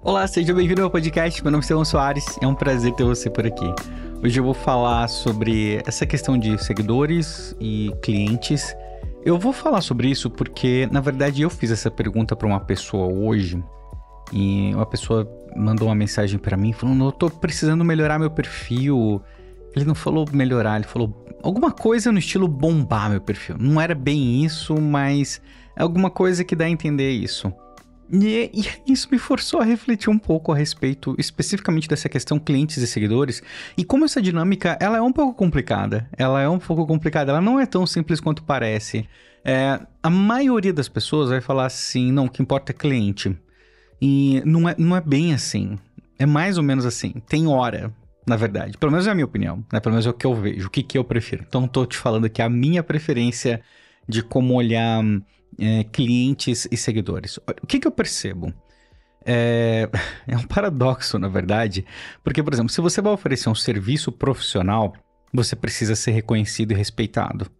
Olá, seja bem-vindo ao podcast. Meu nome é Estevão Soares, é um prazer ter você por aqui. Hoje eu vou falar sobre essa questão de seguidores e clientes. Eu vou falar sobre isso porque, na verdade, eu fiz essa pergunta para uma pessoa hoje e uma pessoa mandou uma mensagem para mim falando: eu tô precisando melhorar meu perfil. Ele não falou melhorar, ele falou alguma coisa no estilo bombar meu perfil. Não era bem isso, mas é alguma coisa que dá a entender isso. E isso me forçou a refletir um pouco a respeito especificamente dessa questão clientes e seguidores e como essa dinâmica ela é um pouco complicada. Ela não é tão simples quanto parece. A maioria das pessoas vai falar assim, não, o que importa é cliente. E não é bem assim. É mais ou menos assim. Tem hora, na verdade. Pelo menos é a minha opinião, né? Pelo menos é o que eu vejo, o que eu prefiro. Então tô te falando aqui a minha preferência de como olhar clientes e seguidores. O que eu percebo? É um paradoxo, na verdade, porque, por exemplo, se você vai oferecer um serviço profissional, você precisa ser reconhecido e respeitado.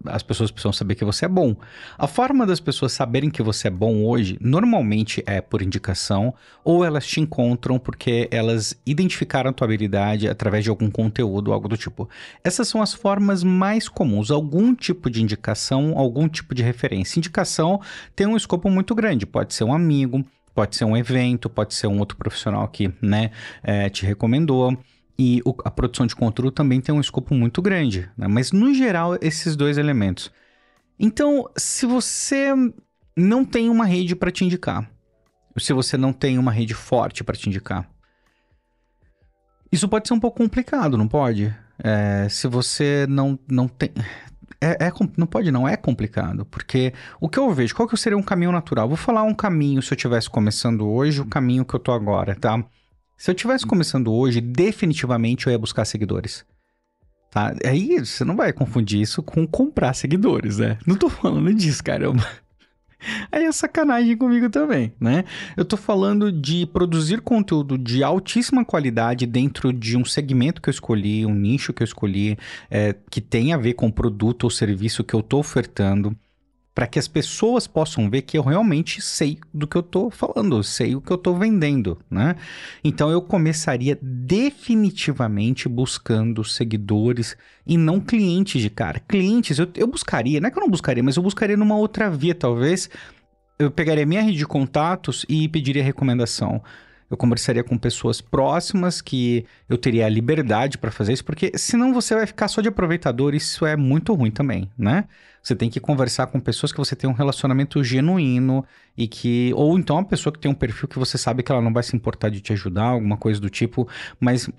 As pessoas precisam saber que você é bom. A forma das pessoas saberem que você é bom hoje, normalmente é por indicação, ou elas te encontram porque elas identificaram a tua habilidade através de algum conteúdo, algo do tipo. Essas são as formas mais comuns, algum tipo de indicação, algum tipo de referência. Indicação tem um escopo muito grande, pode ser um amigo, pode ser um evento, pode ser um outro profissional que, te recomendou. E a produção de conteúdo também tem um escopo muito grande, né? Mas, no geral, esses dois elementos. Então, se você não tem uma rede para te indicar, se você não tem uma rede forte para te indicar, isso pode ser um pouco complicado, não pode? Se você não tem... não pode não, é complicado, porque o que eu vejo, qual que seria um caminho natural? Vou falar um caminho, se eu estivesse começando hoje, o caminho que eu tô agora, tá? Se eu estivesse começando hoje, definitivamente eu ia buscar seguidores, tá? Aí você não vai confundir isso com comprar seguidores, né? Não tô falando disso, caramba. Aí é sacanagem comigo também, né? Eu tô falando de produzir conteúdo de altíssima qualidade dentro de um segmento que eu escolhi, um nicho que eu escolhi, que tem a ver com o produto ou serviço que eu tô ofertando, para que as pessoas possam ver que eu realmente sei do que eu tô falando, sei o que eu tô vendendo, né? Então eu começaria definitivamente buscando seguidores e não clientes de cara. Clientes eu buscaria, não é que eu não buscaria, mas eu buscaria numa outra via, talvez. Eu pegaria minha rede de contatos e pediria recomendação. Eu conversaria com pessoas próximas que eu teria a liberdade para fazer isso, porque senão você vai ficar só de aproveitador, isso é muito ruim também, né? Você tem que conversar com pessoas que você tem um relacionamento genuíno e que... Ou então uma pessoa que tem um perfil que você sabe que ela não vai se importar de te ajudar, alguma coisa do tipo, mas...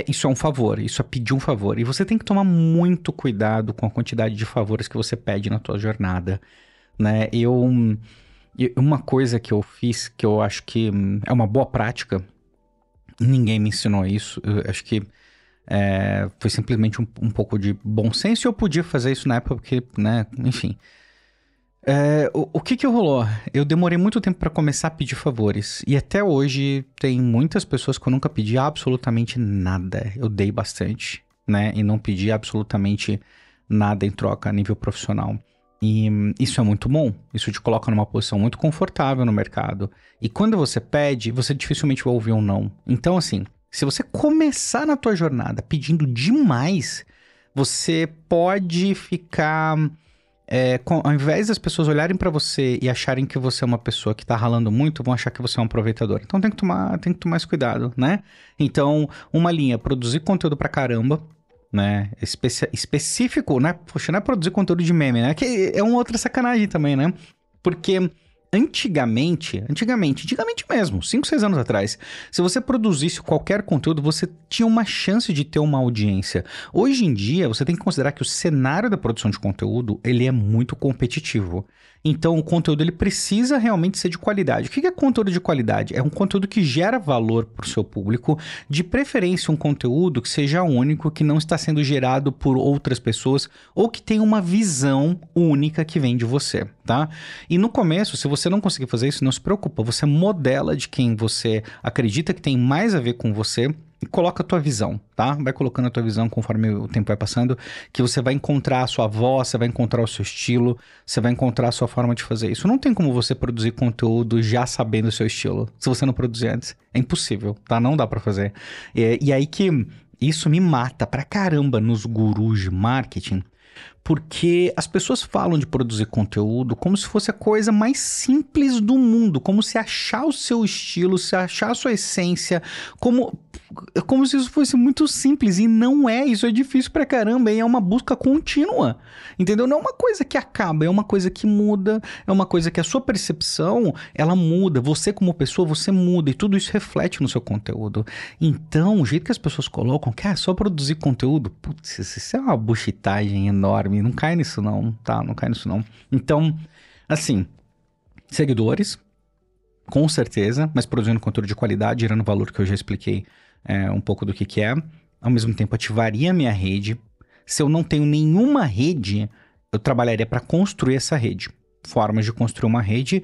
isso é um favor, isso é pedir um favor. E você tem que tomar muito cuidado com a quantidade de favores que você pede na tua jornada, né? Uma coisa que eu fiz, que eu acho que é uma boa prática, ninguém me ensinou isso, eu acho que foi simplesmente um pouco de bom senso e eu podia fazer isso na época porque, né, enfim. O que rolou? Eu demorei muito tempo para começar a pedir favores e até hoje tem muitas pessoas que eu nunca pedi absolutamente nada. Eu dei bastante, né, e não pedi absolutamente nada em troca a nível profissional. E isso é muito bom, isso te coloca numa posição muito confortável no mercado. E quando você pede, você dificilmente vai ouvir um não. Então, assim, se você começar na tua jornada pedindo demais, você pode ficar... ao invés das pessoas olharem pra você e acharem que você é uma pessoa que tá ralando muito, vão achar que você é um aproveitador. Então tem que tomar esse cuidado, né? Então, uma linha, produzir conteúdo pra caramba, né, específico, né, poxa, não é produzir conteúdo de meme, né, que é uma outra sacanagem também, né, porque antigamente mesmo, 5, 6 anos atrás, se você produzisse qualquer conteúdo, você tinha uma chance de ter uma audiência. Hoje em dia, você tem que considerar que o cenário da produção de conteúdo, ele é muito competitivo. Então, o conteúdo ele precisa realmente ser de qualidade. O que é conteúdo de qualidade? É um conteúdo que gera valor para o seu público, de preferência um conteúdo que seja único, que não está sendo gerado por outras pessoas ou que tem uma visão única que vem de você, tá? E no começo, se você não conseguir fazer isso, não se preocupa. Você modela de quem você acredita que tem mais a ver com você coloca a tua visão, tá? Vai colocando a tua visão conforme o tempo vai passando, que você vai encontrar a sua voz, você vai encontrar o seu estilo, você vai encontrar a sua forma de fazer isso. Não tem como você produzir conteúdo já sabendo o seu estilo, se você não produzir antes. É impossível, tá? Não dá pra fazer. E aí que isso me mata pra caramba nos gurus de marketing, porque as pessoas falam de produzir conteúdo como se fosse a coisa mais simples do mundo, como se achar o seu estilo, se achar a sua essência, como se isso fosse muito simples, e não é, isso é difícil pra caramba, e é uma busca contínua, entendeu? Não é uma coisa que acaba, é uma coisa que muda, é uma coisa que a sua percepção, ela muda, você como pessoa, você muda, e tudo isso reflete no seu conteúdo. Então, o jeito que as pessoas colocam, que é só produzir conteúdo, putz, isso é uma buchitagem enorme, não cai nisso não, tá? Não cai nisso não. Então, assim, seguidores, com certeza, mas produzindo conteúdo de qualidade, gerando valor, que eu já expliquei um pouco do que é. Ao mesmo tempo, ativaria a minha rede. Se eu não tenho nenhuma rede, eu trabalharia para construir essa rede. Formas de construir uma rede,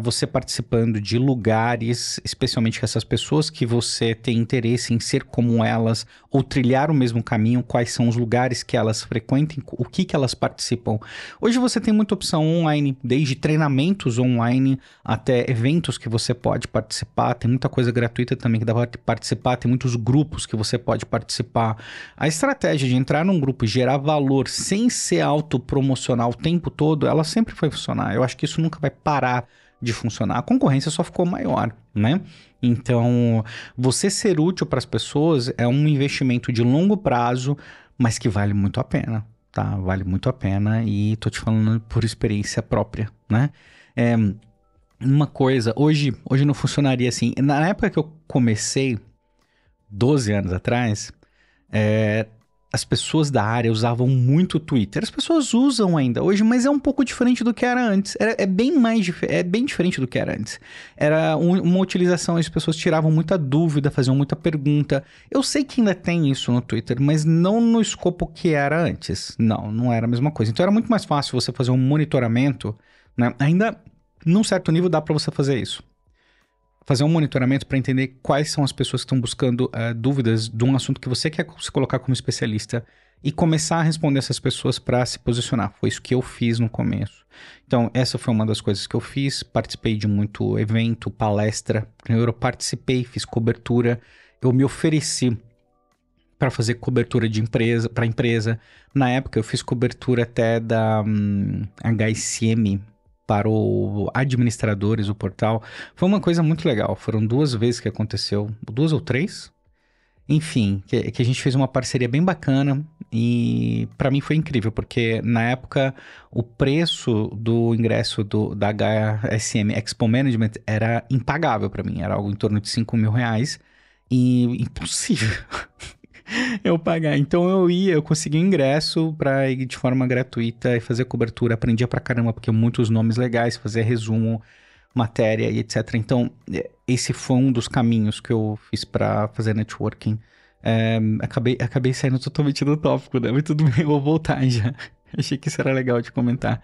você participando de lugares, especialmente com essas pessoas que você tem interesse em ser como elas, ou trilhar o mesmo caminho, quais são os lugares que elas frequentem, o que elas participam. Hoje você tem muita opção online, desde treinamentos online até eventos que você pode participar, tem muita coisa gratuita também que dá para participar, tem muitos grupos que você pode participar. A estratégia de entrar num grupo e gerar valor sem ser autopromocional o tempo todo, ela sempre foi funcionar. Eu acho que isso nunca vai parar de funcionar. A concorrência só ficou maior, né? Então, você ser útil para as pessoas é um investimento de longo prazo, mas que vale muito a pena, tá? Vale muito a pena e tô te falando por experiência própria, né? Uma coisa, hoje não funcionaria assim. Na época que eu comecei, 12 anos atrás, as pessoas da área usavam muito o Twitter. As pessoas usam ainda hoje, mas é um pouco diferente do que era antes. É bem diferente do que era antes. Era uma utilização, as pessoas tiravam muita dúvida, faziam muita pergunta. Eu sei que ainda tem isso no Twitter, mas não no escopo que era antes. Não era a mesma coisa. Então era muito mais fácil você fazer um monitoramento, né? Ainda, num certo nível, dá para você fazer isso. Fazer um monitoramento para entender quais são as pessoas que estão buscando dúvidas de um assunto que você quer se colocar como especialista e começar a responder essas pessoas para se posicionar. Foi isso que eu fiz no começo. Então, essa foi uma das coisas que eu fiz. Participei de muito evento, palestra. Eu participei, fiz cobertura. Eu me ofereci para fazer cobertura de empresa, para empresa. Na época, eu fiz cobertura até da HSM, para os administradores do portal. Foi uma coisa muito legal. Foram 2 vezes que aconteceu, 2 ou 3. Enfim, que a gente fez uma parceria bem bacana e para mim foi incrível, porque na época o preço do ingresso da HSM Expo Management era impagável para mim. Era algo em torno de R$5.000 e impossível eu pagar. Então eu consegui um ingresso pra ir de forma gratuita e fazer cobertura. Aprendia pra caramba, porque muitos nomes legais, fazer resumo, matéria e etc. Então, esse foi um dos caminhos que eu fiz pra fazer networking. Acabei saindo totalmente do tópico, né? Mas tudo bem, eu vou voltar já. Achei que isso era legal de comentar.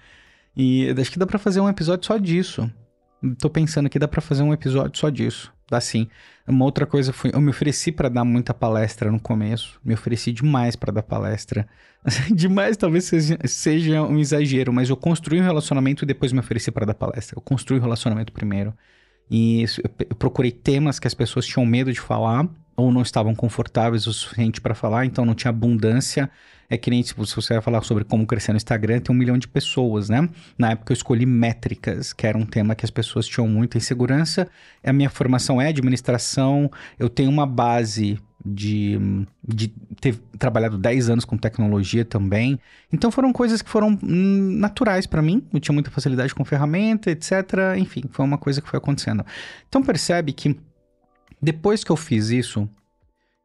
E acho que dá pra fazer um episódio só disso. Tô pensando que dá pra fazer um episódio só disso. Dá sim. Uma outra coisa foi, eu me ofereci pra dar muita palestra no começo. Me ofereci demais pra dar palestra. Demais talvez seja um exagero, mas eu construí um relacionamento e depois me ofereci pra dar palestra. Eu construí o relacionamento primeiro. E eu procurei temas que as pessoas tinham medo de falar ou não estavam confortáveis o suficiente para falar, então não tinha abundância. É que nem tipo, se você vai falar sobre como crescer no Instagram, tem 1 milhão de pessoas, né? Na época eu escolhi métricas, que era um tema que as pessoas tinham muita insegurança. A minha formação é administração, eu tenho uma base de ter trabalhado 10 anos com tecnologia também. Então foram coisas que foram naturais para mim. Eu tinha muita facilidade com ferramenta, etc. Enfim, foi uma coisa que foi acontecendo. Então percebe que depois que eu fiz isso,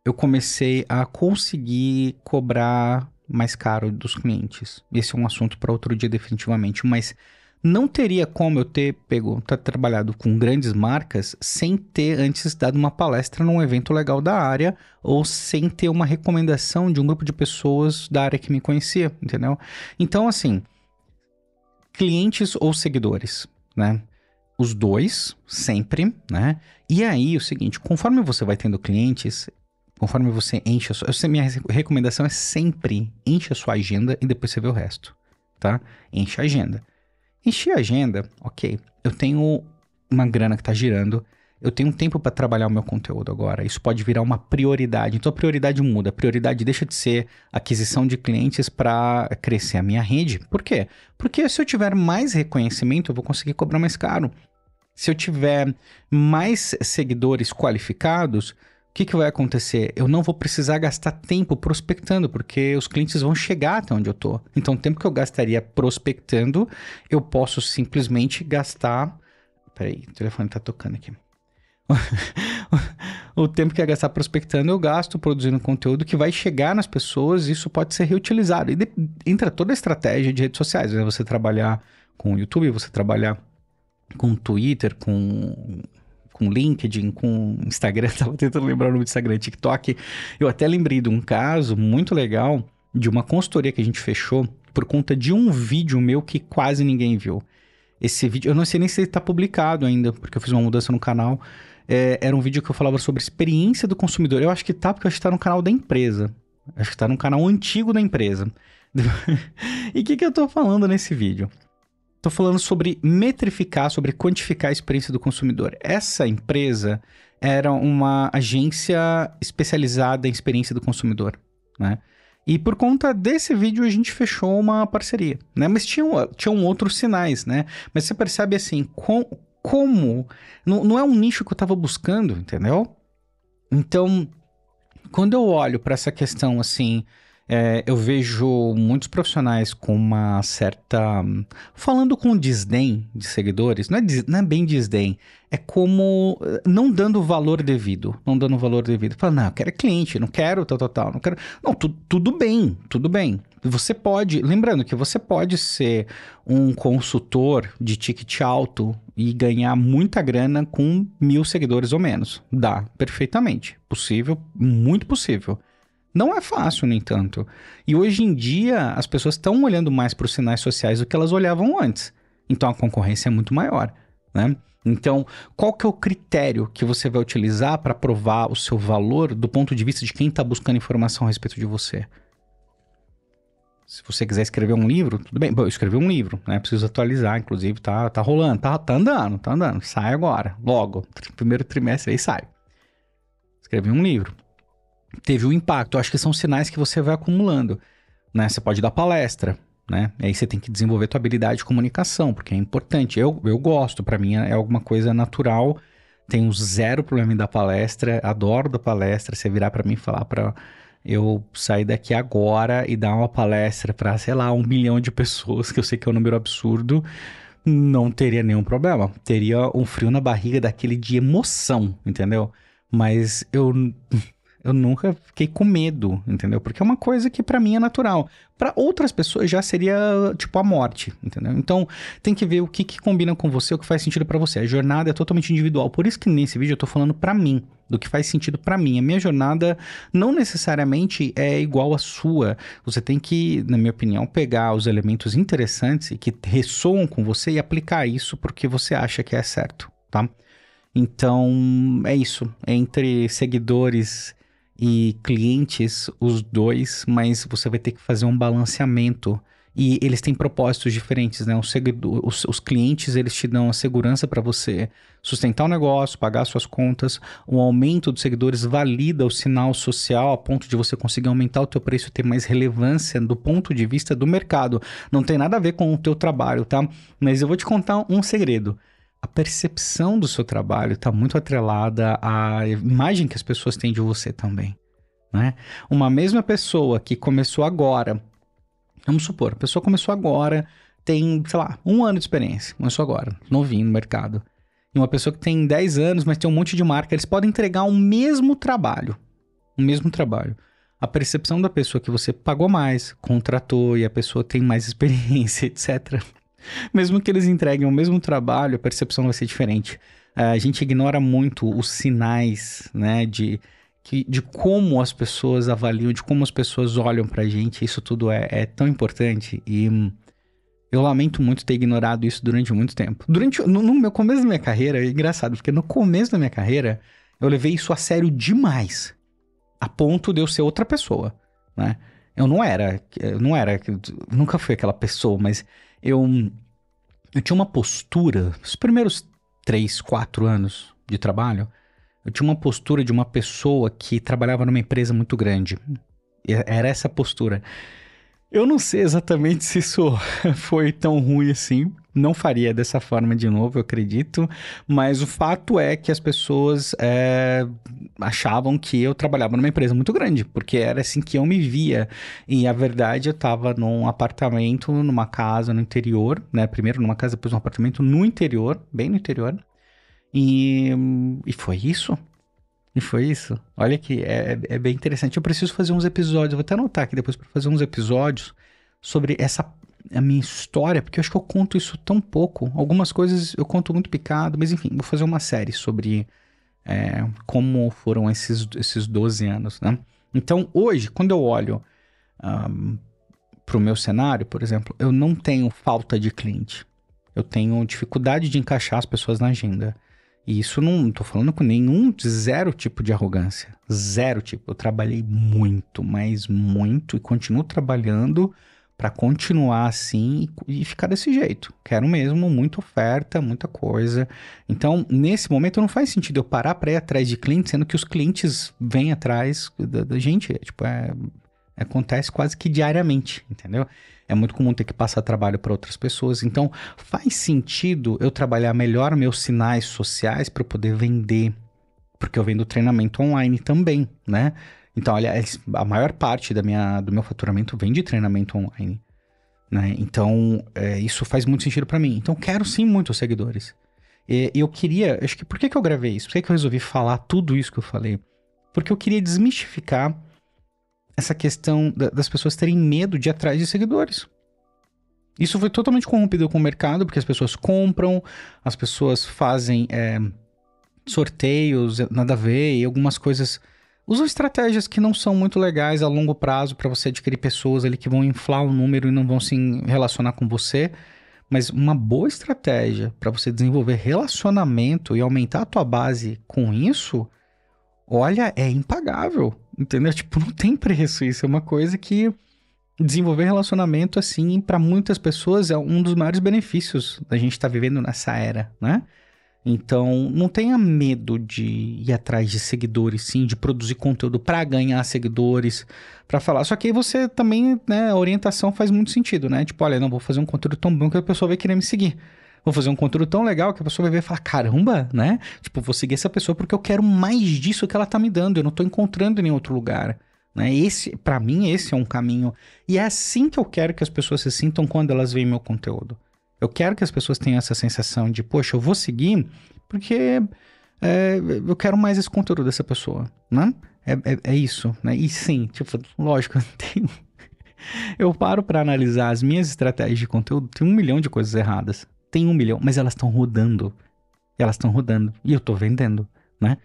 eu comecei a conseguir cobrar mais caro dos clientes. Esse é um assunto para outro dia definitivamente, mas não teria como eu ter trabalhado com grandes marcas sem ter antes dado uma palestra num evento legal da área ou sem ter uma recomendação de um grupo de pessoas da área que me conhecia, entendeu? Então, assim, clientes ou seguidores, né? Os dois, sempre, né? E aí, o seguinte, conforme você vai tendo clientes, Conforme você enche a sua... Minha recomendação é sempre enche a sua agenda e depois você vê o resto, tá? Enche a agenda. Enchi a agenda, ok. Eu tenho uma grana que tá girando. Eu tenho um tempo para trabalhar o meu conteúdo agora. Isso pode virar uma prioridade. Então a prioridade muda. A prioridade deixa de ser aquisição de clientes para crescer a minha rede. Por quê? Porque se eu tiver mais reconhecimento, eu vou conseguir cobrar mais caro. Se eu tiver mais seguidores qualificados, o que vai acontecer? Eu não vou precisar gastar tempo prospectando, porque os clientes vão chegar até onde eu tô. Então o tempo que eu gastaria prospectando, eu posso simplesmente gastar... Peraí, o telefone tá tocando aqui. O tempo que ia gastar prospectando, eu gasto produzindo conteúdo que vai chegar nas pessoas e isso pode ser reutilizado. E entra toda a estratégia de redes sociais, né? Você trabalhar com o YouTube, você trabalhar com Twitter, com LinkedIn, com Instagram, tava tentando lembrar o nome do Instagram, TikTok. Eu até lembrei de um caso muito legal de uma consultoria que a gente fechou por conta de um vídeo meu que quase ninguém viu. Esse vídeo, eu não sei nem se ele tá publicado ainda, porque eu fiz uma mudança no canal. Era um vídeo que eu falava sobre experiência do consumidor. Eu acho que tá, porque eu acho que tá no canal da empresa. Acho que tá no canal antigo da empresa. E o que eu tô falando nesse vídeo? Tô falando sobre metrificar, sobre quantificar a experiência do consumidor. Essa empresa era uma agência especializada em experiência do consumidor, né? E por conta desse vídeo a gente fechou uma parceria, né? Mas tinham outros sinais, né? Mas você percebe assim, como... Não é um nicho que eu tava buscando, entendeu? Então, quando eu olho para essa questão assim... eu vejo muitos profissionais com uma certa... Falando com desdém de seguidores, não é bem desdém, é como não dando o valor devido, Fala, não, eu quero cliente, não quero tal, não quero... Não, tudo bem. Você pode... Lembrando que você pode ser um consultor de ticket alto e ganhar muita grana com 1.000 seguidores ou menos. Dá, perfeitamente. Possível, muito possível. Não é fácil, no entanto. E hoje em dia, as pessoas estão olhando mais para os sinais sociais do que elas olhavam antes. Então, a concorrência é muito maior, né? Então, qual que é o critério que você vai utilizar para provar o seu valor do ponto de vista de quem está buscando informação a respeito de você? Se você quiser escrever um livro, tudo bem. Bom, eu escrevi um livro, né? Preciso atualizar, inclusive, tá rolando, tá andando. Sai agora, logo. Primeiro trimestre aí sai. Escrevi um livro. Teve um impacto. Eu acho que são sinais que você vai acumulando, né? Você pode dar palestra, né? E aí você tem que desenvolver tua habilidade de comunicação, porque é importante. Eu gosto, para mim é alguma coisa natural. Tenho zero problema em dar palestra, adoro dar palestra. Você virar para mim e falar para eu sair daqui agora e dar uma palestra para, sei lá, 1 bilhão de pessoas, que eu sei que é um número absurdo, não teria nenhum problema. Teria um frio na barriga daquele de emoção, entendeu? Mas eu nunca fiquei com medo, entendeu? Porque é uma coisa que pra mim é natural. Pra outras pessoas já seria, tipo, a morte, entendeu? Então, tem que ver o que combina com você, o que faz sentido pra você. A jornada é totalmente individual. Por isso que nesse vídeo eu tô falando pra mim, do que faz sentido pra mim. A minha jornada não necessariamente é igual à sua. Você tem que, na minha opinião, pegar os elementos interessantes e que ressoam com você e aplicar isso porque você acha que é certo, tá? Então, é isso. Entre seguidores e clientes, os dois, mas você vai ter que fazer um balanceamento. E eles têm propósitos diferentes, né? Os clientes, eles te dão a segurança para você sustentar o negócio, pagar suas contas. O aumento dos seguidores valida o sinal social a ponto de você conseguir aumentar o teu preço e ter mais relevância do ponto de vista do mercado. Não tem nada a ver com o teu trabalho, tá? Mas eu vou te contar um segredo. A percepção do seu trabalho está muito atrelada à imagem que as pessoas têm de você também, né? Uma mesma pessoa que começou agora, vamos supor, a pessoa começou agora, tem, sei lá, 1 ano de experiência, começou agora, novinho no mercado. E uma pessoa que tem 10 anos, mas tem um monte de marca, eles podem entregar o mesmo trabalho. A percepção da pessoa que você pagou mais, contratou e a pessoa tem mais experiência, etc., mesmo que eles entreguem o mesmo trabalho, a percepção vai ser diferente. A gente ignora muito os sinais, né, de como as pessoas avaliam, de como as pessoas olham pra gente. Isso tudo é tão importante e eu lamento muito ter ignorado isso durante muito tempo. No meu começo da minha carreira, é engraçado, porque no começo da minha carreira, eu levei isso a sério demais. a ponto de eu ser outra pessoa, né? Eu não era, nunca fui aquela pessoa, mas eu tinha uma postura, os primeiros 3, 4 anos de trabalho, eu tinha uma postura de uma pessoa que trabalhava numa empresa muito grande. Era essa postura. Eu não sei exatamente se isso foi tão ruim assim. Não faria dessa forma de novo, eu acredito. Mas o fato é que as pessoas achavam que eu trabalhava numa empresa muito grande, porque era assim que eu me via. E a verdade, eu estava num apartamento, numa casa no interior, né? Primeiro numa casa, depois num apartamento no interior, bem no interior. E foi isso. E foi isso. Olha que é bem interessante. Eu preciso fazer uns episódios. Eu vou até anotar aqui depois para fazer uns episódios sobre a minha história, porque eu acho que eu conto isso tão pouco. Algumas coisas eu conto muito picado, mas enfim, vou fazer uma série sobre como foram esses 12 anos, né? Então, hoje, quando eu olho para o meu cenário, por exemplo, eu não tenho falta de cliente. Eu tenho dificuldade de encaixar as pessoas na agenda. E isso não tô falando com zero tipo de arrogância. Zero tipo. Eu trabalhei muito, mas muito, e continuo trabalhando para continuar assim e ficar desse jeito. Quero mesmo muita oferta, muita coisa. Então, nesse momento, não faz sentido eu parar para ir atrás de clientes, sendo que os clientes vêm atrás da gente. Acontece quase que diariamente, entendeu? É muito comum ter que passar trabalho para outras pessoas. Então, faz sentido eu trabalhar melhor meus sinais sociais para poder vender. Porque eu vendo treinamento online também, né? Então, aliás, a maior parte do meu faturamento vem de treinamento online, né? Então, isso faz muito sentido para mim. Então, quero sim muitos seguidores. E eu queria... Acho que por que eu gravei isso? Por que eu resolvi falar tudo isso que eu falei? Porque eu queria desmistificar essa questão das pessoas terem medo de ir atrás de seguidores. Isso foi totalmente corrompido com o mercado, porque as pessoas compram, as pessoas fazem sorteios, nada a ver, e algumas coisas... Usam estratégias que não são muito legais a longo prazo para você adquirir pessoas ali que vão inflar o número e não vão se relacionar com você. Mas uma boa estratégia para você desenvolver relacionamento e aumentar a tua base com isso... Olha, é impagável, entendeu? Tipo, não tem preço isso. É uma coisa que desenvolver relacionamento, assim, para muitas pessoas é um dos maiores benefícios da gente estar vivendo nessa era, né? Então, não tenha medo de ir atrás de seguidores, sim, de produzir conteúdo para ganhar seguidores, para falar. Só que aí você também, né, a orientação faz muito sentido, né? Tipo, olha, não vou fazer um conteúdo tão bom que a pessoa vai querer me seguir. Vou fazer um conteúdo tão legal que a pessoa vai ver e falar, caramba, né? Tipo, vou seguir essa pessoa porque eu quero mais disso que ela tá me dando. Eu não tô encontrando em nenhum outro lugar, né? Para mim, esse é um caminho. E é assim que eu quero que as pessoas se sintam quando elas veem meu conteúdo. Eu quero que as pessoas tenham essa sensação de, poxa, eu vou seguir porque eu quero mais esse conteúdo dessa pessoa, né? É isso, né? E sim, tipo, lógico, eu paro pra analisar as minhas estratégias de conteúdo, tem 1 milhão de coisas erradas. Tem 1 milhão, mas elas estão rodando. Elas estão rodando. E eu tô vendendo, né?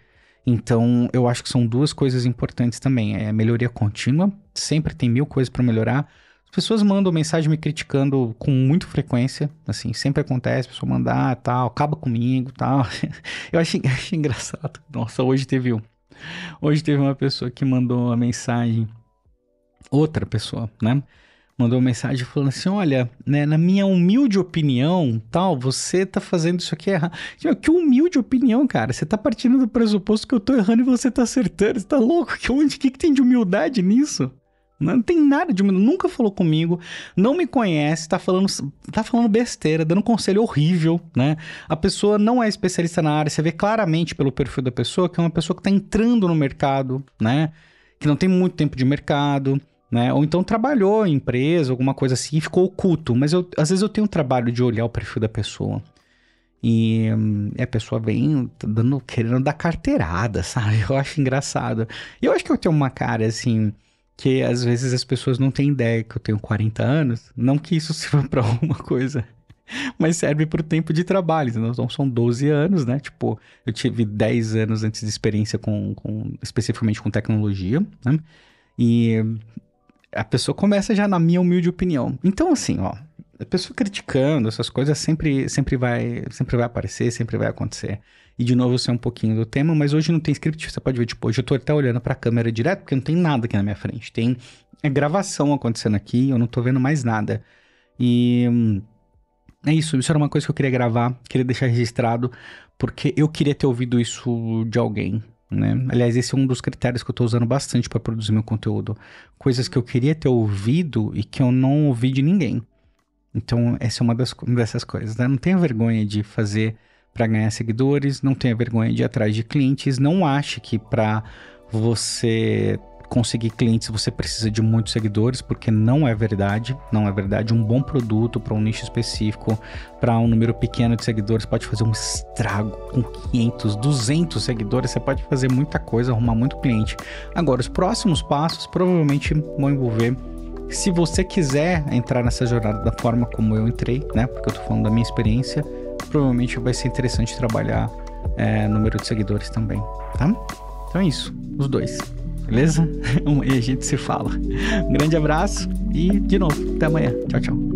Então, eu acho que são 2 coisas importantes também. É a melhoria contínua. Sempre tem 1000 coisas para melhorar. As pessoas mandam mensagem me criticando com muita frequência. Assim, sempre acontece. A pessoa mandar, tal, acaba comigo, tal. Eu achei engraçado. Nossa, hoje teve uma pessoa que mandou uma mensagem. Outra pessoa, né? Mandou uma mensagem falando assim, olha, né, na minha humilde opinião, tal, você tá fazendo isso aqui errado. Que humilde opinião, cara? Você tá partindo do pressuposto que eu tô errando e você tá acertando. Você tá louco? Que tem de humildade nisso? Não tem nada de humildade. Nunca falou comigo, não me conhece, tá falando besteira, dando conselho horrível, né? A pessoa não é especialista na área, você vê claramente pelo perfil da pessoa que é uma pessoa que tá entrando no mercado, né? Que não tem muito tempo de mercado, né? Ou então trabalhou em empresa, alguma coisa assim, e ficou oculto. Mas às vezes eu tenho um trabalho de olhar o perfil da pessoa. E a pessoa vem querendo dar carteirada, sabe? Eu acho engraçado. E eu acho que eu tenho uma cara, assim, que às vezes as pessoas não têm ideia que eu tenho 40 anos. Não que isso sirva pra alguma coisa, mas serve pro tempo de trabalho. Então são 12 anos, né? Tipo, eu tive 10 anos antes de experiência especificamente com tecnologia, né? E a pessoa começa já na minha humilde opinião. Então, assim, ó, a pessoa criticando essas coisas sempre vai aparecer, sempre vai acontecer. E de novo eu sei um pouquinho do tema, mas hoje não tem script, você pode ver, tipo, hoje eu tô até olhando pra câmera direto, porque não tem nada aqui na minha frente. Tem gravação acontecendo aqui, eu não tô vendo mais nada. E é isso era uma coisa que eu queria gravar, queria deixar registrado, porque eu queria ter ouvido isso de alguém, né? Aliás, esse é um dos critérios que eu tô usando bastante pra produzir meu conteúdo. Coisas que eu queria ter ouvido e que eu não ouvi de ninguém. Então, essa é uma dessas coisas, né? Não tenha vergonha de fazer para ganhar seguidores, não tenha vergonha de ir atrás de clientes, não ache que para você conseguir clientes você precisa de muitos seguidores, porque não é verdade, não é verdade. Um bom produto para um nicho específico, para um número pequeno de seguidores pode fazer um estrago. Com 500, 200 seguidores você pode fazer muita coisa, arrumar muito cliente. Agora, os próximos passos provavelmente vão envolver, se você quiser entrar nessa jornada da forma como eu entrei, né? Porque eu tô falando da minha experiência, provavelmente vai ser interessante trabalhar número de seguidores também, tá? Então é isso, os dois, beleza? E a gente se fala. Um grande abraço e, de novo, até amanhã. Tchau, tchau.